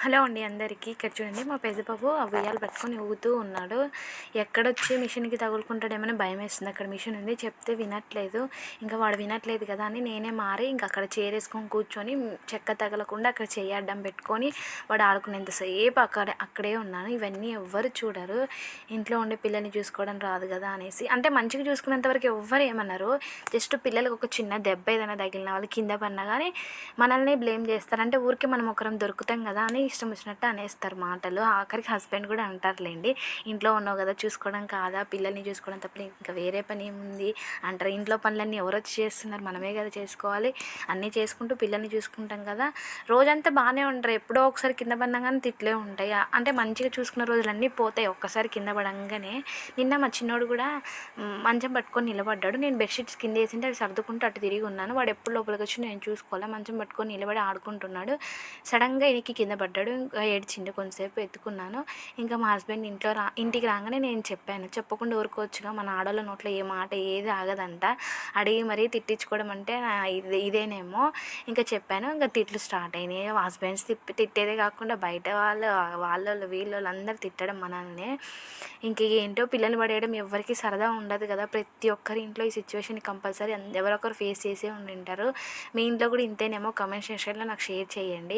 Hello అండి అందరికీ. ఇక్కడ చూడండి మా పెద్ద బాబు ఆ ఉయ్యాల పట్టుకొని ఊగుతూ ఉన్నాడు. ఎక్కడొచ్చి మిషన్‌కి తగులుకుంటాడేమో భయమేస్తుంది. అక్కడ మిషన్ ఉంది చెప్తే వినట్లేదు. ఇంకా వాడు వినట్లేదు కదా అని నేనే మారి ఇంక అక్కడ చైరేసుకొని కూర్చొని చెక్క తగలకుండా అక్కడ చెయ్యి అడ్డం పెట్టుకొని వాడు ఆడుకునేంతసేపు అక్కడే ఉన్నాను. ఇవన్నీ ఎవ్వరు చూడరు. ఇంట్లో ఉండే పిల్లల్ని చూసుకోవడం రాదు కదా అనేసి. అంటే మంచిగా చూసుకునేంత వరకు ఎవ్వరు ఏమనరు. జస్ట్ పిల్లలకి ఒక చిన్న దెబ్బ ఏదైనా తగిలినా, వాళ్ళు కింద పడినా కానీ మనల్ని బ్లేమ్ చేస్తారు. అంటే ఊరికే మనం ఒకరం దొరుకుతాం కదా అని ఇష్టం వచ్చినట్టు అనేస్తారు మాటలు. ఆఖరికి హస్బెండ్ కూడా అంటారులేండి, ఇంట్లో ఉన్నావు కదా చూసుకోవడం కాదా, పిల్లల్ని చూసుకోవడం తప్ప ఇంకా వేరే పని ఏముంది అంటారు. ఇంట్లో పనులన్నీ ఎవరు వచ్చి చేస్తున్నారు, మనమే కదా చేసుకోవాలి. అన్నీ చేసుకుంటూ పిల్లల్ని చూసుకుంటాం కదా. రోజంతా బాగానే ఉంటారు, ఎప్పుడో ఒకసారి కింద పడినా కానీ తిట్లే ఉంటాయి. అంటే మంచిగా చూసుకున్న రోజులన్నీ పోతాయి ఒక్కసారి కింద పడంగానే. నిన్న మా చిన్నోడు కూడా మంచం పట్టుకొని నిలబడ్డాడు. నేను బెడ్షీట్స్ కింద వేసింటే అవి సర్దుకుంటూ అటు తిరిగి ఉన్నాను. వాడు ఎప్పుడు లోపలికి వచ్చి నేను చూసుకోవాలి, మంచం పట్టుకొని నిలబడి ఆడుకుంటున్నాడు. సడన్గా ఎనికి కింద పడ్డాడు. ఇంకా ఏడ్చిండు. కొంతసేపు ఎత్తుకున్నాను. ఇంకా మా హస్బెండ్ ఇంటికి రాగానే నేను చెప్పాను, చెప్పకుండా ఊరుకోవచ్చుగా, మన ఆడోళ్ళ నోట్లో ఏ మాట ఏది ఆగదంట, అడిగి మరీ తిట్టించుకోవడం అంటే ఇదేనేమో. ఇంకా చెప్పాను. ఇంకా తిట్లు స్టార్ట్ అయినాయి. హస్బెండ్స్ తిట్టేదే కాకుండా బయట వాళ్ళోళ్ళు వీళ్ళోళ్ళు అందరు తిట్టడం మనల్ని. ఇంక ఏంటో పిల్లలు పడేయడం ఎవరికి సరదా ఉండదు కదా. ప్రతి ఒక్కరి ఇంట్లో ఈ సిచ్యువేషన్ కంపల్సరీ ఎవరొకరు ఫేస్ చేసే ఉండింటారు. మీ ఇంట్లో కూడా ఇంతేనేమో. కమెంట్ సెక్షన్లో నాకు షేర్ చేయండి.